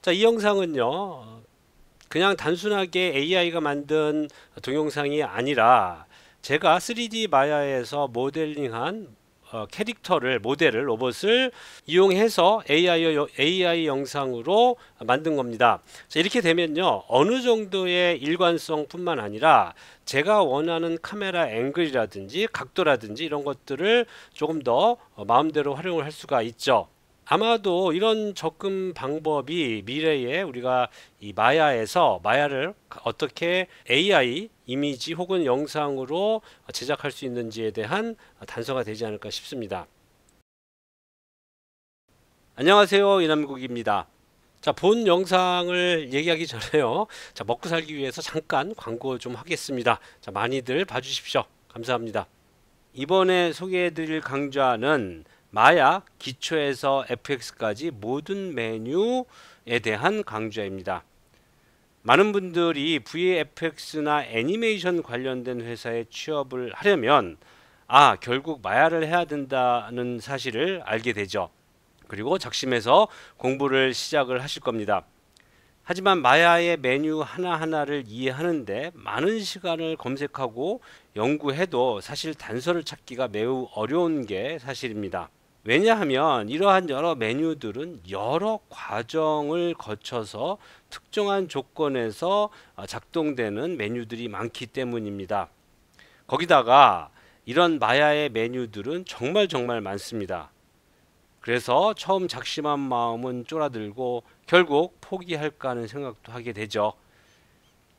자, 이 영상은요, 그냥 단순하게 AI가 만든 동영상이 아니라 제가 3D 마야에서 모델링한 캐릭터를, 모델을, 로봇을 이용해서 AI 영상으로 만든 겁니다. 자, 이렇게 되면요, 어느 정도의 일관성 뿐만 아니라 제가 원하는 카메라 앵글이라든지 각도라든지 이런 것들을 조금 더 마음대로 활용을 할 수가 있죠. 아마도 이런 접근 방법이 미래에 우리가 이 마야를 어떻게 AI 이미지 혹은 영상으로 제작할 수 있는지에 대한 단서가 되지 않을까 싶습니다. 안녕하세요, 이남국입니다. 자, 본 영상을 얘기하기 전에요. 자, 먹고 살기 위해서 잠깐 광고 좀 하겠습니다. 자, 많이들 봐주십시오. 감사합니다. 이번에 소개해드릴 강좌는 마야 기초에서 FX까지 모든 메뉴에 대한 강좌입니다. 많은 분들이 VFX나 애니메이션 관련된 회사에 취업을 하려면 결국 마야를 해야 된다는 사실을 알게 되죠. 그리고 작심해서 공부를 시작을 하실 겁니다. 하지만 마야의 메뉴 하나하나를 이해하는데 많은 시간을 검색하고 연구해도 사실 단서를 찾기가 매우 어려운 게 사실입니다. 왜냐하면 이러한 여러 메뉴들은 여러 과정을 거쳐서 특정한 조건에서 작동되는 메뉴들이 많기 때문입니다. 거기다가 이런 마야의 메뉴들은 정말 많습니다. 그래서 처음 작심한 마음은 쫄아들고 결국 포기할까 하는 생각도 하게 되죠.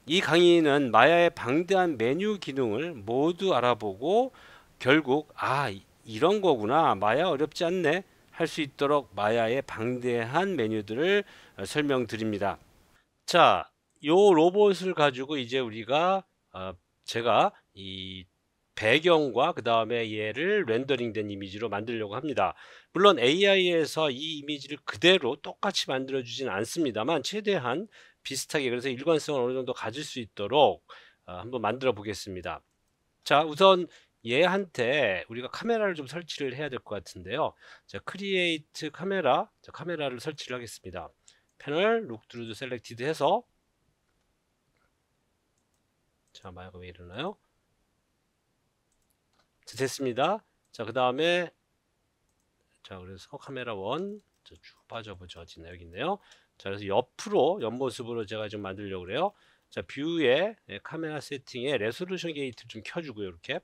이 강의는 마야의 방대한 메뉴 기능을 모두 알아보고 결국 이런 거구나, 마야 어렵지 않네 할 수 있도록 마야의 방대한 메뉴들을 설명드립니다. 자, 요 로봇을 가지고 이제 우리가 제가 이 배경과 그 다음에 얘를 렌더링된 이미지로 만들려고 합니다. 물론 AI에서 이 이미지를 그대로 똑같이 만들어 주진 않습니다만 최대한 비슷하게, 그래서 일관성을 어느 정도 가질 수 있도록 한번 만들어 보겠습니다. 자, 우선 얘한테 우리가 카메라를 좀 설치를 해야 될 것 같은데요. 자, 크리에이트 카메라, 자, 카메라를 설치를 하겠습니다. 패널 룩드루드 셀렉티드 해서, 자, 마야가 왜 이러나요? 자, 됐습니다. 자, 그 다음에, 자, 그래서 카메라 1 쭉 빠져보죠. 어디나 여기 있네요. 자, 그래서 옆모습으로 제가 좀 만들려고 그래요. 자, 뷰에 카메라 세팅에 레솔루션 게이트를 좀 켜주고요. 이렇게.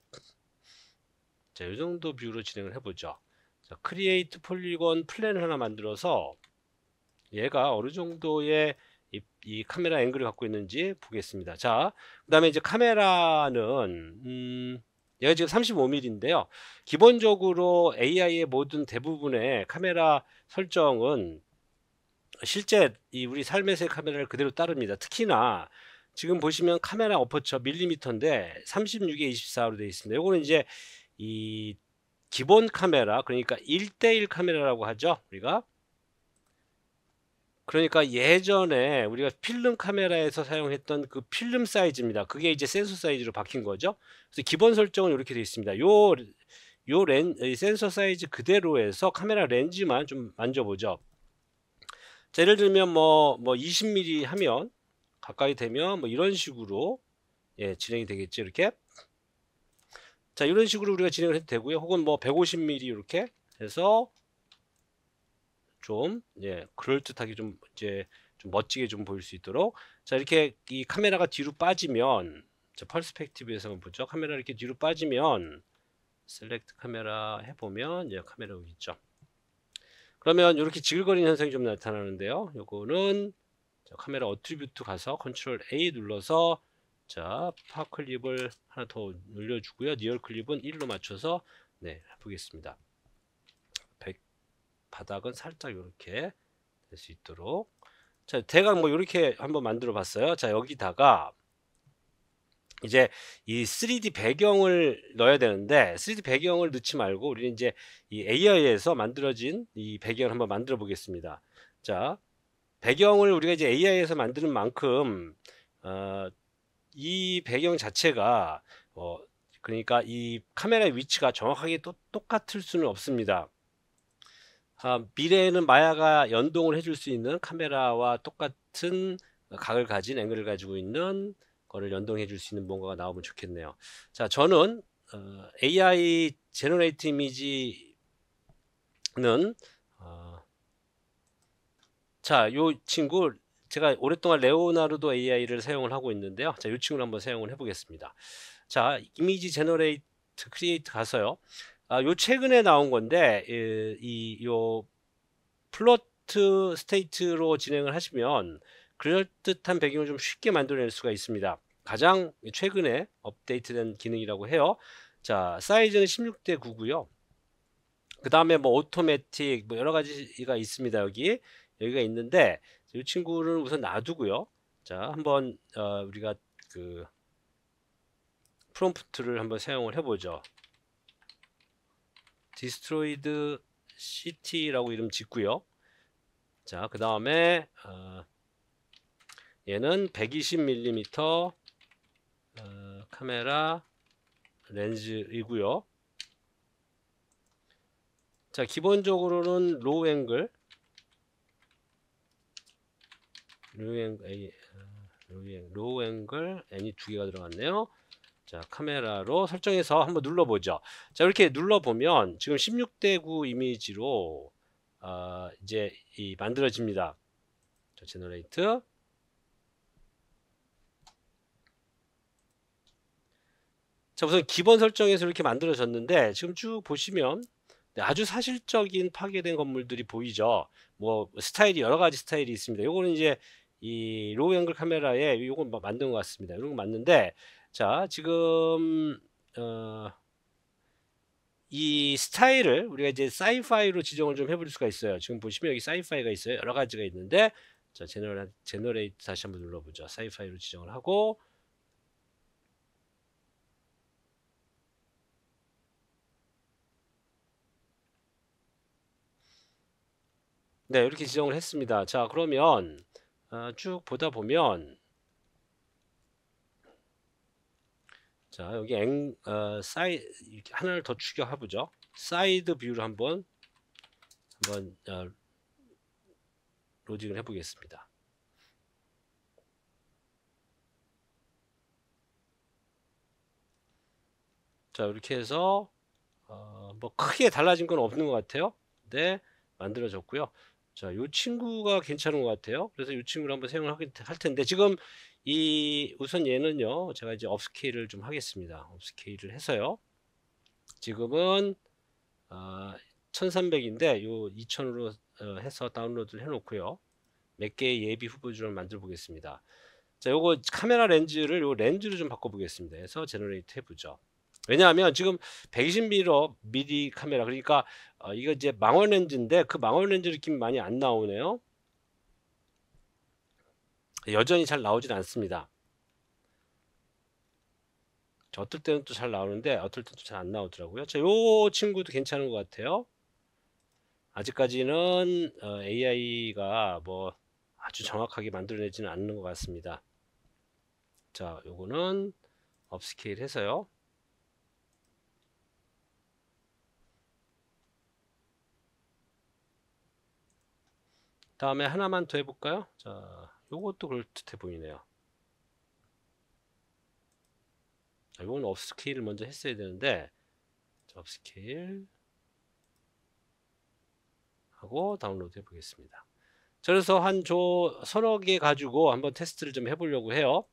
자, 이 정도 뷰로 진행을 해보죠. 자, 크리에이트 폴리곤 플랜을 하나 만들어서 얘가 어느 정도의 이 카메라 앵글을 갖고 있는지 보겠습니다. 자, 그 다음에 이제 카메라는 얘가 지금 35mm인데요. 기본적으로 AI의 모든 대부분의 카메라 설정은 실제 우리 삶에서의 카메라를 그대로 따릅니다. 특히나 지금 보시면 카메라 어퍼처 밀리미터인데 36에 24로 되어 있습니다. 요거는 이제 이 기본 카메라, 그러니까 1대1 카메라라고 하죠. 그러니까 예전에 우리가 필름 카메라에서 사용했던 그 필름 사이즈입니다. 그게 이제 센서 사이즈로 바뀐 거죠. 그래서 기본 설정은 이렇게 되어 있습니다. 이 센서 사이즈 그대로 해서 카메라 렌즈만 좀 만져보죠. 자, 예를 들면 뭐 20mm 하면 가까이 되면 뭐 이런 식으로 진행이 되겠죠. 이렇게. 자, 이런 식으로 우리가 진행을 해도 되고요. 혹은 뭐 150mm 이렇게 해서 좀 그럴듯하게 좀 멋지게 좀 보일 수 있도록. 자, 이렇게 이 카메라가 뒤로 빠지면, 자, 퍼스펙티브에서 한번 보죠. 카메라 이렇게 뒤로 빠지면 셀렉트 카메라 해보면 카메라 여기 있죠. 그러면 이렇게 지글거리는 현상이 좀 나타나는데요. 요거는 카메라 어트리뷰트 가서 컨트롤 A 눌러서, 자, 파 클립을 하나 더 늘려주고요. 니얼 클립은 1로 맞춰서 해보겠습니다. 바닥은 살짝 이렇게 될 수 있도록. 자, 대강 뭐 이렇게 한번 만들어 봤어요. 자, 여기다가 이제 이 3D 배경을 넣어야 되는데 3D 배경을 넣지 말고 우리는 이제 이 AI에서 만들어진 이 배경을 한번 만들어 보겠습니다. 자, 배경을 우리가 이제 AI에서 만드는 만큼 이 배경 자체가 그러니까 이 카메라의 위치가 정확하게 똑같을 수는 없습니다. 미래에는 마야가 연동을 해줄 수 있는 카메라와 똑같은 각을 가진 앵글을 가지고 있는 거를 연동해 줄 수 있는 뭔가가 나오면 좋겠네요. 자, 저는 AI 제너레이트 이미지는 자, 요 친구 제가 오랫동안 레오나르도 AI를 사용을 하고 있는데요. 자, 요 친구를 한번 사용을 해보겠습니다. 자, 이미지 제너레이트 크리에이트 가서요. 요 최근에 나온 건데 요 플로트 스테이트로 진행을 하시면 그럴듯한 배경을 좀 쉽게 만들어낼 수가 있습니다. 가장 최근에 업데이트된 기능이라고 해요. 자, 사이즈는 16대 9고요. 그 다음에 뭐 오토매틱 뭐 여러 가지가 있습니다. 여기가 있는데 이 친구를 우선 놔두고요. 자, 한번 우리가 그 프롬프트를 한번 사용을 해보죠. 디스트로이드 시티라고 이름 짓고요. 자, 그 다음에 얘는 120mm 카메라 렌즈이고요. 자, 기본적으로는 로우 앵글 N이 두 개가 들어갔네요. 자, 카메라로 설정해서 한번 눌러보죠. 자, 이렇게 눌러보면 지금 16대 9 이미지로 이제 만들어집니다. 자, 제너레이트. 자, 우선 기본 설정에서 이렇게 만들어졌는데 지금 쭉 보시면 아주 사실적인 파괴된 건물들이 보이죠. 뭐 스타일이 여러 가지 스타일이 있습니다. 요거는 이제 이 로우 앵글 카메라에 요건 만든 것 같습니다. 이런 거 맞는데, 자, 지금 이 스타일을 우리가 이제 사이파이로 지정을 좀 해볼 수가 있어요. 지금 보시면 여기 사이파이가 있어요. 여러 가지가 있는데, 자, 제너레이트 다시 한번 눌러보죠. 사이파이로 지정을 하고, 네, 이렇게 지정을 했습니다. 자, 그러면 쭉 보다 보면, 자, 여기 이렇게 하나를 더 추격해보죠. 사이드 뷰를 한번 로딩을 해보겠습니다. 자, 이렇게 해서 뭐 크게 달라진 건 없는 것 같아요. 네, 만들어졌고요. 자, 이 친구가 괜찮은 것 같아요. 그래서 이 친구를 한번 사용을 할 텐데, 지금 우선 얘는요, 제가 이제 업스케일을 좀 하겠습니다. 업스케일을 해서요. 지금은 1300인데 요 2000으로 해서 다운로드를 해놓고요. 몇 개의 예비 후보들을 만들어 보겠습니다. 자, 요거 카메라 렌즈를 렌즈로 좀 바꿔 보겠습니다. 해서 제너레이트 해보죠. 왜냐하면 지금 120mm 카메라, 그러니까 이거 이제 망원 렌즈인데 그 망원 렌즈 느낌이 많이 안 나오네요. 여전히 잘 나오진 않습니다. 어떨 때는 또 잘 나오는데 어떨 때는 잘 안 나오더라고요. 자, 요 친구도 괜찮은 것 같아요. 아직까지는 AI가 뭐 아주 정확하게 만들어내지는 않는 것 같습니다. 자, 요거는 업스케일 해서요. 다음에 하나만 더 해볼까요? 자, 요것도 그럴듯해 보이네요. 자, 요건 업스케일을 먼저 했어야 되는데, 자, 업스케일 하고 다운로드 해보겠습니다. 자, 그래서 한 서너 개 가지고 한번 테스트를 좀 해보려고 해요.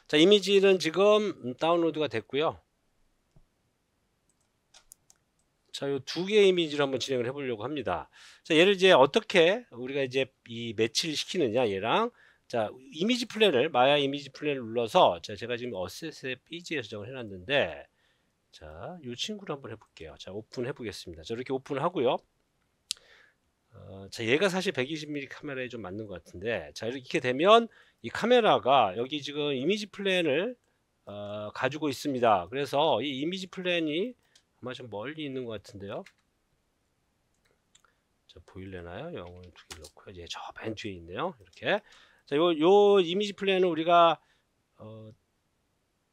자, 이미지는 지금 다운로드가 됐고요. 자, 요 두 개의 이미지를 한번 진행을 해보려고 합니다. 자, 얘를 이제 어떻게 우리가 이제 이 매치를 시키느냐, 얘랑. 자, 이미지 플랜을, 마야 이미지 플랜을 눌러서, 자, 제가 지금 어셋에 BG에 저장을 해놨는데, 자, 요 친구를 한번 해볼게요. 자, 오픈 해보겠습니다. 자, 이렇게 오픈을 하고요. 자, 얘가 사실 120mm 카메라에 좀 맞는 것 같은데, 자, 이렇게 되면 이 카메라가 여기 지금 이미지 플랜을 가지고 있습니다. 그래서 이 이미지 플랜이 아마 좀 멀리 있는 것 같은데요. 자, 보일래나요? 영어를 두 개 넣고요. 이제 저 맨 뒤에 있네요. 이렇게. 자, 요 이미지 플랜은 우리가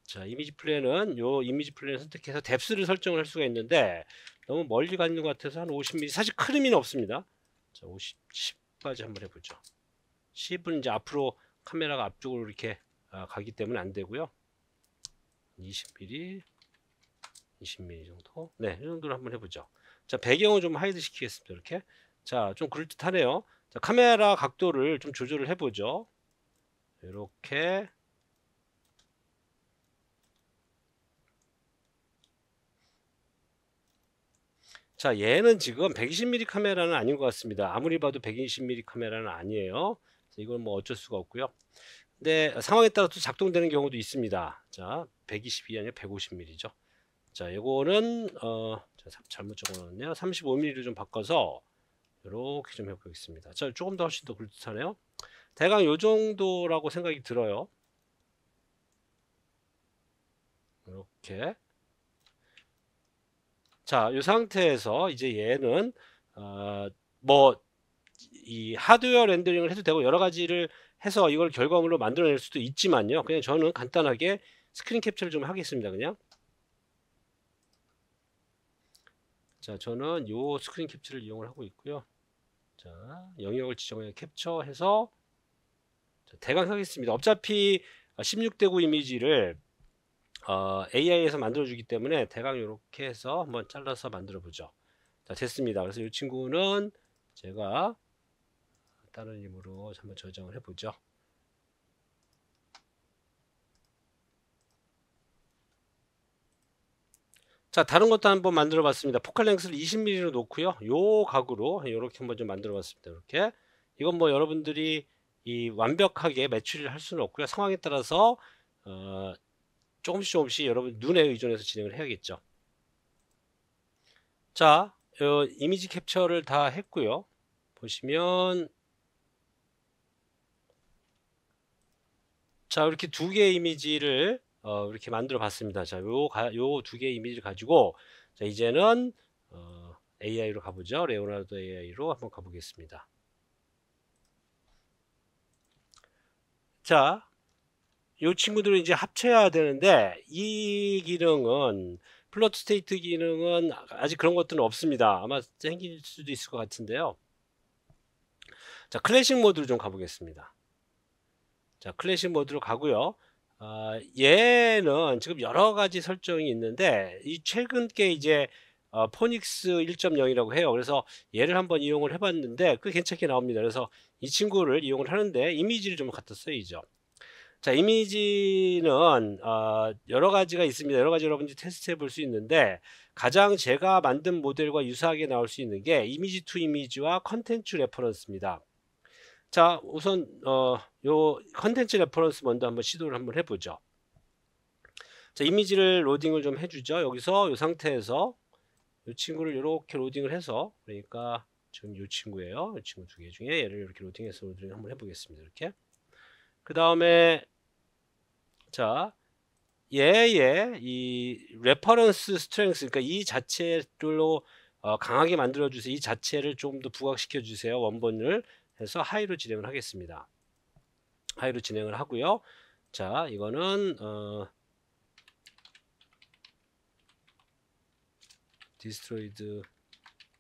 자, 이미지 플랜은 요 이미지 플랜을 선택해서 뎁스를 설정을 할 수가 있는데, 너무 멀리 가는 것 같아서 한 50mm. 사실 큰 의미는 없습니다. 자, 50, 10까지 한번 해보죠. 10은 이제 앞으로 카메라가 앞쪽으로 이렇게 가기 때문에 안 되고요. 20mm, 20mm 정도. 네, 이 정도로 한번 해보죠. 자, 배경을 좀 하이드 시키겠습니다. 이렇게. 자, 좀 그럴듯하네요. 자, 카메라 각도를 좀 조절을 해보죠. 이렇게. 자, 얘는 지금 120mm 카메라는 아닌 것 같습니다. 아무리 봐도 120mm 카메라는 아니에요. 이건 뭐 어쩔 수가 없고요. 근데 상황에 따라 또 작동되는 경우도 있습니다. 자, 122 아니라 150mm죠. 자, 이거는 잘못 적어놨네요. 35mm로 좀 바꿔서 이렇게 좀 해보겠습니다. 자, 조금 더 훨씬 더 그럴듯하네요. 대강 요 정도라고 생각이 들어요. 이렇게. 자, 이 상태에서 이제 얘는 뭐 이 하드웨어 렌더링을 해도 되고 여러 가지를 해서 이걸 결과물로 만들어낼 수도 있지만요. 그냥 저는 간단하게 스크린 캡처를 좀 하겠습니다. 그냥. 자, 저는 요 스크린 캡처를 이용을 하고 있고요. 자, 영역을 지정해 캡처해서 대강 하겠습니다. 어차피 16대 9 이미지를 AI에서 만들어주기 때문에 대강 이렇게 해서 한번 잘라서 만들어 보죠. 자, 됐습니다. 그래서 이 친구는 제가 다른 힘으로 한번 저장을 해보죠. 자, 다른 것도 한번 만들어 봤습니다. 포칼 랭스를 20mm로 놓고요. 요 각으로 이렇게 한번 좀 만들어 봤습니다. 이렇게. 이건 뭐 여러분들이 이 완벽하게 매출을 할 수는 없고요. 상황에 따라서 조금씩 여러분 눈에 의존해서 진행을 해야겠죠. 자, 이미지 캡처를 다 했고요. 보시면 자, 이렇게 두 개의 이미지를 이렇게 만들어 봤습니다. 자, 요 두 개의 이미지를 가지고 자, 이제는 AI로 가보죠. 레오나르도 AI로 한번 가보겠습니다. 자, 이 친구들을 이제 합쳐야 되는데 이 기능은 플롯 스테이트 기능은 아직 그런 것들은 없습니다. 아마 생길 수도 있을 것 같은데요. 자, 클래식 모드로 좀 가보겠습니다. 자, 클래식 모드로 가고요. 얘는 지금 여러 가지 설정이 있는데 이 최근 게 이제 포닉스 1.0이라고 해요. 그래서 얘를 한번 이용을 해봤는데 그 괜찮게 나옵니다. 그래서 이 친구를 이용을 하는데 이미지를 좀 갖다 써야죠. 자, 이미지는 여러 가지가 있습니다. 여러 가지 여러분들이 테스트 해볼 수 있는데 가장 제가 만든 모델과 유사하게 나올 수 있는 게 이미지 투 이미지와 컨텐츠 레퍼런스입니다. 자, 우선 요 컨텐츠 레퍼런스 먼저 한번 시도를 한번 해보죠. 자, 이미지를 로딩을 좀 해주죠. 여기서 이 상태에서 이 친구를 이렇게 로딩을 해서, 그러니까 지금 이 친구예요. 이 친구 두 개 중에 얘를 이렇게 로딩해서 로딩을 한번 해보겠습니다. 이렇게. 그 다음에 자, 얘의 이 레퍼런스 스트렝스, 그러니까 이 자체로 강하게 만들어 주세요. 이 자체를 좀 더 부각시켜 주세요. 원본을 해서 하이로 진행을 하겠습니다. 하이로 진행을 하고요. 자, 이거는 디스트로이드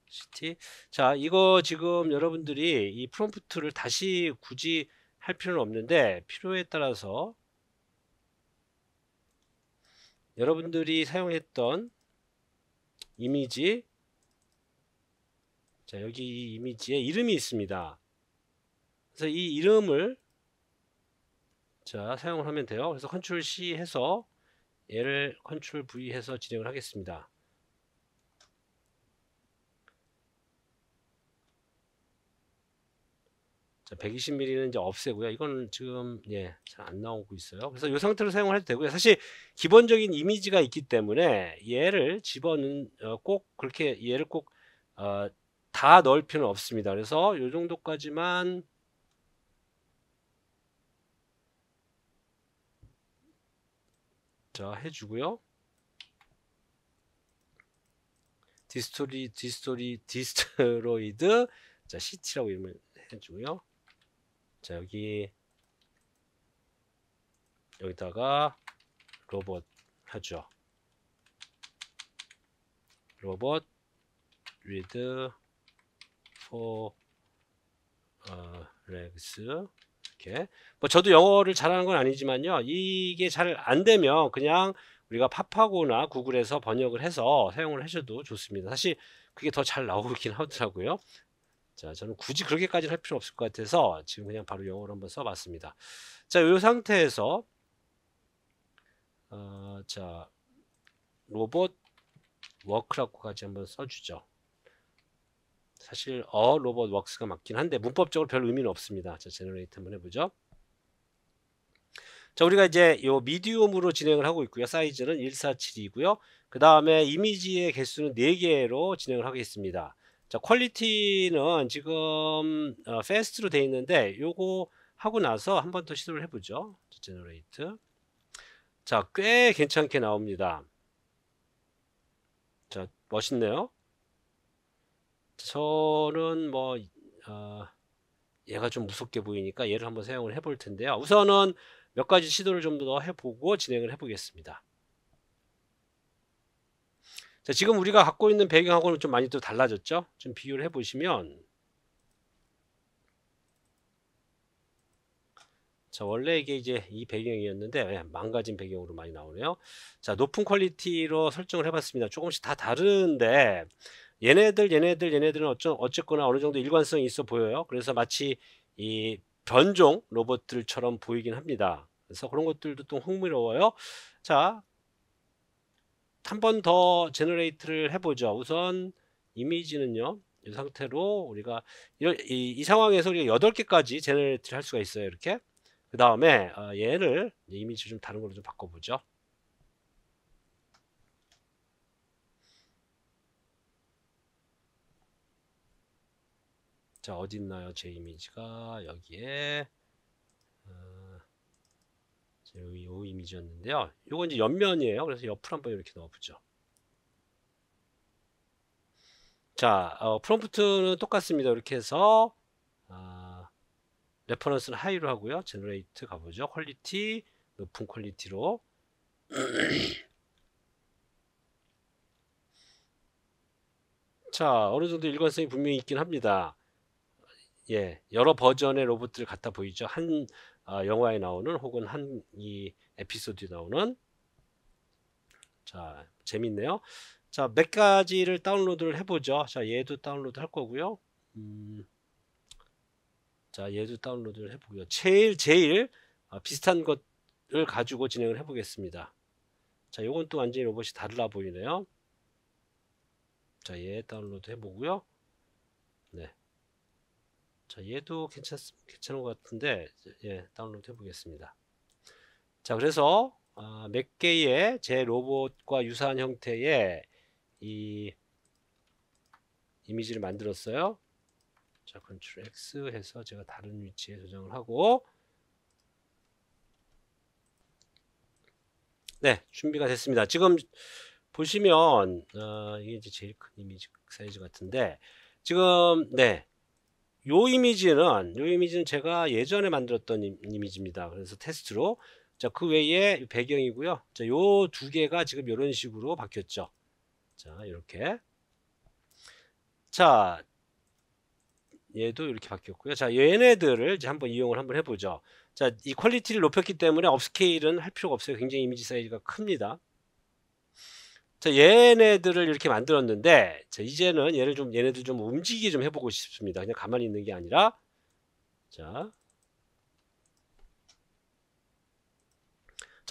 시티. 자, 이거 지금 여러분들이 이 프롬프트를 다시 굳이 할 필요는 없는데 필요에 따라서 여러분들이 사용했던 이미지, 자, 여기 이 이미지에 이름이 있습니다. 그래서 이 이름을 자, 사용을 하면 돼요. 그래서 컨트롤 C 해서 얘를 컨트롤 V 해서 진행을 하겠습니다. 자, 120mm는 이제 없애고요. 이거는 지금 잘 안 나오고 있어요. 그래서 이 상태로 사용을 해도 되고요. 사실 기본적인 이미지가 있기 때문에 얘를 집어넣는 꼭 그렇게 얘를 꼭 다 넣을 필요는 없습니다. 그래서 이 정도까지만 자, 해주고요. 디스트로이드 자, 시티라고 이름을 해주고요. 자, 여기다가 로봇 하죠. 로봇 read for legs 이렇게. 뭐 저도 영어를 잘하는 건 아니지만요, 이게 잘 안 되면 그냥 우리가 팝하고나 구글에서 번역을 해서 사용을 하셔도 좋습니다. 사실 그게 더 잘 나오긴 하더라고요. 자, 저는 굳이 그렇게까지는 할 필요 없을 것 같아서 지금 그냥 바로 영어로 한번 써봤습니다. 자, 이 상태에서 자, 로봇 워크라고까지 한번 써주죠. 사실 로봇 워크스가 맞긴 한데 문법적으로 별 의미는 없습니다. 자, 제너레이트 한번 해보죠. 자, 우리가 이제 요 미디움으로 진행을 하고 있고요. 사이즈는 147이고요. 그 다음에 이미지의 개수는 4개로 진행을 하겠습니다. 자, 퀄리티는 지금 패스트로 되어 있는데 요거 하고 나서 한 번 더 시도를 해보죠. 제너레이트. 자, 꽤 괜찮게 나옵니다. 자, 멋있네요. 저는 뭐 얘가 좀 무섭게 보이니까 얘를 한번 사용을 해볼 텐데요. 우선은 몇 가지 시도를 좀 더 해보고 진행을 해보겠습니다. 자, 지금 우리가 갖고 있는 배경하고는 좀 많이 또 달라졌죠? 좀 비교를 해보시면, 자, 원래 이게 이제 이 배경이었는데 망가진 배경으로 많이 나오네요. 자, 높은 퀄리티로 설정을 해봤습니다. 조금씩 다 다른데 얘네들은 어쨌거나 어느 정도 일관성이 있어 보여요. 그래서 마치 이 변종 로봇들처럼 보이긴 합니다. 그래서 그런 것들도 또 흥미로워요. 자, 한 번 더 제너레이트를 해보죠. 우선 이미지는요, 이 상태로 우리가 이 상황에서 우리가 8개까지 제너레이트를 할 수가 있어요. 이렇게. 그 다음에 얘를 이미지 좀 다른 걸로 좀 바꿔보죠. 자, 어디 있나요? 제 이미지가 여기에 요 이미지였는데요. 요건 이제 옆면이에요. 그래서 옆으로 한번 이렇게 넣어보죠. 자, 프롬프트는 똑같습니다. 이렇게 해서 레퍼런스는 하이로 하고요. 제너레이트 가보죠. 퀄리티 높은 퀄리티로. 자, 어느 정도 일관성이 분명히 있긴 합니다. 예, 여러 버전의 로봇들 같아 보이죠. 한 영화에 나오는 혹은 한 이 에피소드에 나오는. 자, 재밌네요. 자, 몇 가지를 다운로드를 해보죠. 자, 얘도 다운로드 할 거고요. 자, 얘도 다운로드를 해보고요. 제일 비슷한 것을 가지고 진행을 해보겠습니다. 자, 요건 또 완전히 로봇이 달라 보이네요. 자, 얘 다운로드 해보고요. 네. 자, 얘도 괜찮은 것 같은데, 예, 다운로드 해보겠습니다. 자, 그래서 몇 개의 제 로봇과 유사한 형태의 이 이미지를 만들었어요. 자, 컨트롤 X 해서 제가 다른 위치에 저장을 하고, 네, 준비가 됐습니다. 지금 보시면 이게 이제 제일 큰 이미지 사이즈 같은데, 지금 네, 요 이미지는 제가 예전에 만들었던 이미지입니다. 그래서 테스트로. 자, 그 외에 배경이고요. 자, 요 두 개가 지금 이런 식으로 바뀌었죠. 자, 이렇게. 자, 얘도 이렇게 바뀌었고요. 자, 얘네들을 이제 한번 이용을 한번 해보죠. 자, 이 퀄리티를 높였기 때문에 업스케일은 할 필요가 없어요. 굉장히 이미지 사이즈가 큽니다. 자, 얘네들을 이렇게 만들었는데, 자, 이제는 얘네들 좀 움직이게 좀 해보고 싶습니다. 그냥 가만히 있는 게 아니라. 자,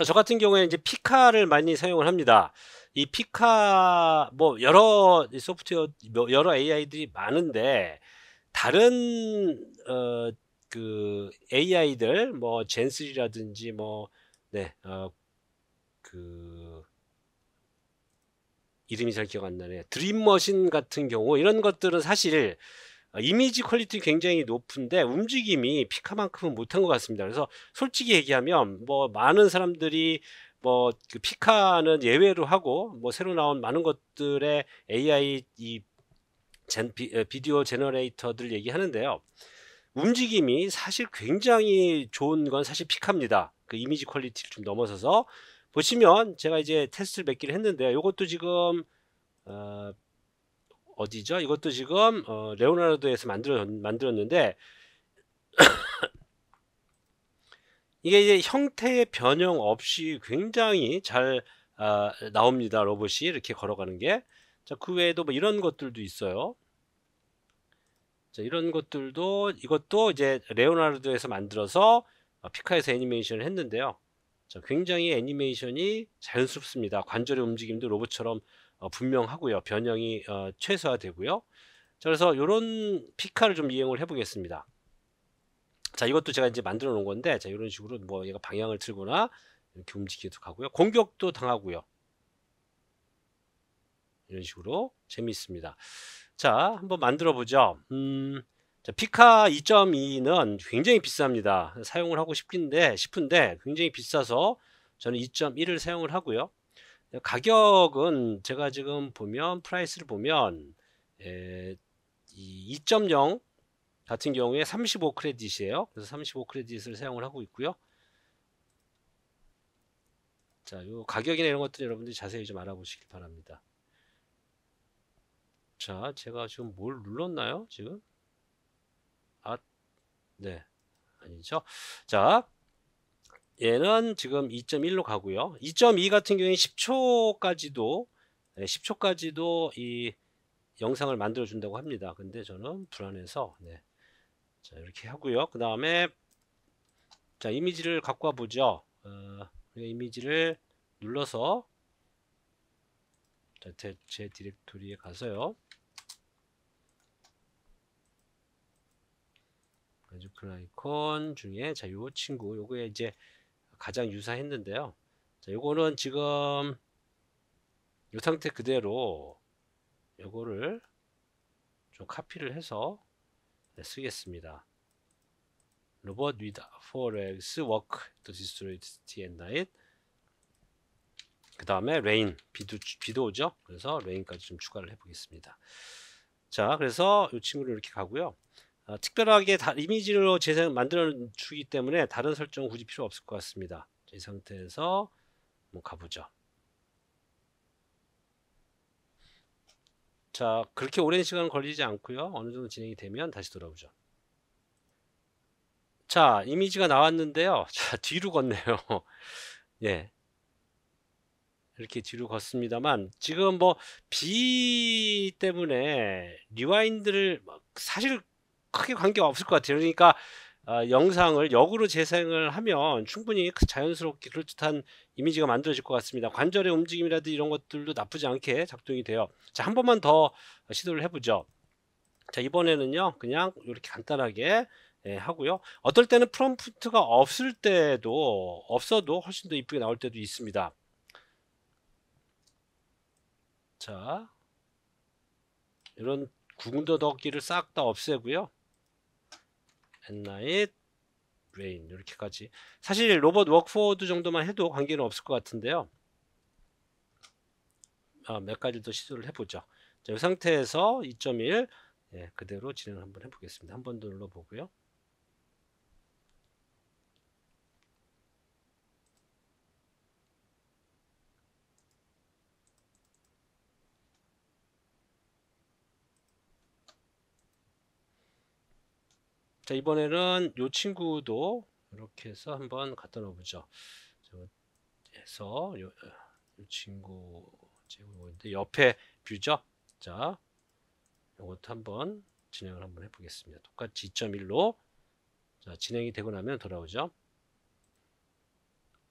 저 같은 경우에 이제 피카를 많이 사용을 합니다. 이 피카, 뭐, 여러 소프트웨어, 여러 AI들이 많은데, 다른, 그 AI들, 뭐, 젠3라든지, 뭐, 네, 이름이 잘 기억 안 나네. 드림머신 같은 경우, 이런 것들은 사실, 이미지 퀄리티 굉장히 높은데 움직임이 피카만큼은 못한 것 같습니다. 그래서 솔직히 얘기하면 뭐 많은 사람들이 뭐 그 피카는 예외로 하고 뭐 새로 나온 많은 것들의 AI 비디오 제너레이터들 얘기하는데요. 움직임이 사실 굉장히 좋은 건 사실 피카입니다. 그 이미지 퀄리티를 좀 넘어서서 보시면 제가 이제 테스트를 몇 개를 했는데요. 이것도 지금 어디죠? 이것도 지금 레오나르도에서 만들었는데 이게 이제 형태의 변형 없이 굉장히 잘 나옵니다. 로봇이 이렇게 걸어가는 게. 자, 그 외에도 뭐 이런 것들도 있어요. 자, 이런 것들도 이것도 이제 레오나르도에서 만들어서 피카에서 애니메이션을 했는데요. 자, 굉장히 애니메이션이 자연스럽습니다. 관절의 움직임도 로봇처럼 분명하고요. 변형이 최소화되고요. 자, 그래서 이런 피카를 좀 이용을 해보겠습니다. 자, 이것도 제가 이제 만들어 놓은 건데, 자, 이런 식으로 뭐 얘가 방향을 틀거나 이렇게 움직이기도 하고요. 공격도 당하고요. 이런 식으로 재미있습니다. 자, 한번 만들어 보죠. 자, 피카 2.2는 굉장히 비쌉니다. 사용을 하고 싶은데 굉장히 비싸서 저는 2.1을 사용을 하고요. 가격은 제가 지금 보면 프라이스를 보면 이 2.0 같은 경우에 35 크레딧이에요. 그래서 35 크레딧을 사용을 하고 있고요. 자, 요 가격이나 이런 것들 여러분들이 자세히 좀 알아보시길 바랍니다. 자, 제가 지금 뭘 눌렀나요? 지금? 네. 아니죠. 자, 얘는 지금 2.1로 가고요. 2.2 같은 경우에 10초까지도 이 영상을 만들어 준다고 합니다. 근데 저는 불안해서 자, 이렇게 하고요. 그 다음에 자, 이미지를 갖고 와 보죠. 이미지를 눌러서 자, 제 디렉토리에 가서요. 그 아이콘 중에 자, 요 친구 요거에 이제 가장 유사했는데요. 자, 요거는 지금 요 상태 그대로 요거를 좀 카피를 해서 쓰겠습니다. 로봇 with 4legs walk to destroy city at night. 그 다음에 rain, 비도 오죠. 그래서 rain까지 좀 추가를 해보겠습니다. 자, 그래서 이 친구를 이렇게 가고요. 특별하게 이미지로 만들어 주기 때문에 다른 설정 굳이 필요 없을 것 같습니다. 이 상태에서 한번 가보죠. 자, 그렇게 오랜 시간 걸리지 않고요. 어느 정도 진행이 되면 다시 돌아오죠. 자, 이미지가 나왔는데요. 자, 뒤로 걷네요. 예. 이렇게 뒤로 걷습니다만 지금 뭐 비 때문에 리와인드를 사실 크게 관계가 없을 것 같아요. 그러니까 영상을 역으로 재생을 하면 충분히 자연스럽게 그럴듯한 이미지가 만들어질 것 같습니다. 관절의 움직임이라든지 이런 것들도 나쁘지 않게 작동이 돼요. 자, 한 번만 더 시도를 해보죠. 자, 이번에는요 그냥 이렇게 간단하게 하고요. 어떨 때는 프롬프트가 없어도 훨씬 더 이쁘게 나올 때도 있습니다. 자, 이런 구근더덕기를 싹 다 없애고요. at night, rain 이렇게까지. 사실 로봇 워크포워드 정도만 해도 관계는 없을 것 같은데요. 몇 가지 더 시도를 해보죠. 자, 이 상태에서 2.1 그대로 진행을 한번 해보겠습니다. 한 번 더 눌러보고요. 자, 이번에는 이 친구도 이렇게 해서 한번 갖다 놓어보죠. 해서 이 친구 옆에 뷰죠. 자, 이것도 한번 진행을 한번 해보겠습니다. 똑같이 2.1로 자, 진행이 되고 나면 돌아오죠.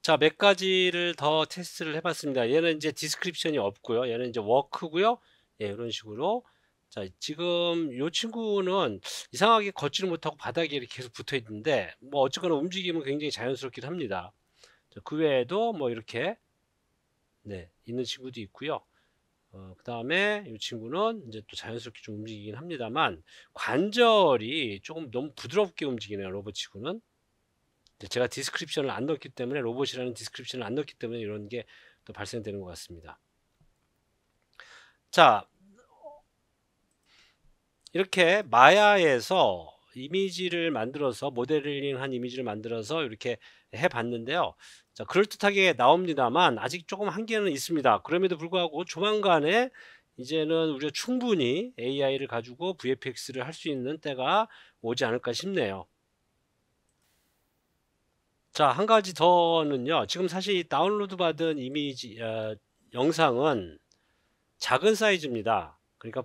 자, 몇 가지를 더 테스트를 해봤습니다. 얘는 이제 디스크립션이 없고요. 얘는 이제 워크고요. 예, 이런 식으로. 자, 지금 이 친구는 이상하게 걷지를 못하고 바닥에 이렇게 계속 붙어 있는데, 뭐 어쨌거나 움직임은 굉장히 자연스럽긴 합니다. 자, 그 외에도 뭐 이렇게 있는 친구도 있고요. 그 다음에 이 친구는 이제 또 자연스럽게 좀 움직이긴 합니다만 관절이 조금 너무 부드럽게 움직이네요. 로봇 치고는. 제가 디스크립션을 안 넣었기 때문에 로봇이라는 디스크립션을 안 넣었기 때문에 이런 게 또 발생되는 것 같습니다. 자, 이렇게 마야에서 이미지를 만들어서 모델링한 이미지를 만들어서 이렇게 해봤는데요. 자, 그럴듯하게 나옵니다만 아직 조금 한계는 있습니다. 그럼에도 불구하고 조만간에 이제는 우리가 충분히 AI를 가지고 VFX를 할 수 있는 때가 오지 않을까 싶네요. 자, 한 가지 더는요. 지금 사실 다운로드 받은 이미지 영상은 작은 사이즈입니다. 그러니까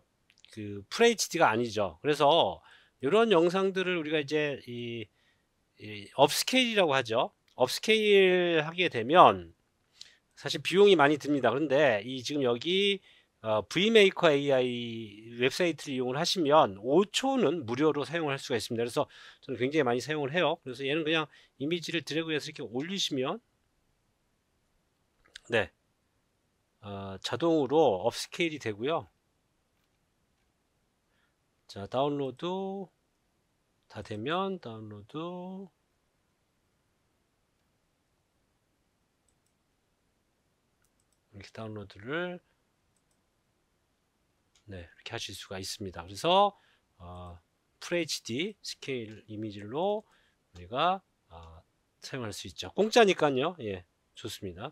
그 FHD가 아니죠. 그래서 이런 영상들을 우리가 이제 이 업스케일이라고 하죠. 업스케일 하게 되면 사실 비용이 많이 듭니다. 그런데 이 지금 여기 Vmaker AI 웹사이트를 이용을 하시면 5초는 무료로 사용할 수가 있습니다. 그래서 저는 굉장히 많이 사용을 해요. 그래서 얘는 그냥 이미지를 드래그해서 이렇게 올리시면 네, 자동으로 업스케일이 되고요. 자, 다운로드 다 되면 다운로드 이렇게 다운로드를 네, 이렇게 하실 수가 있습니다. 그래서 FHD 스케일 이미지로 우리가 사용할 수 있죠. 공짜니까요. 예, 좋습니다.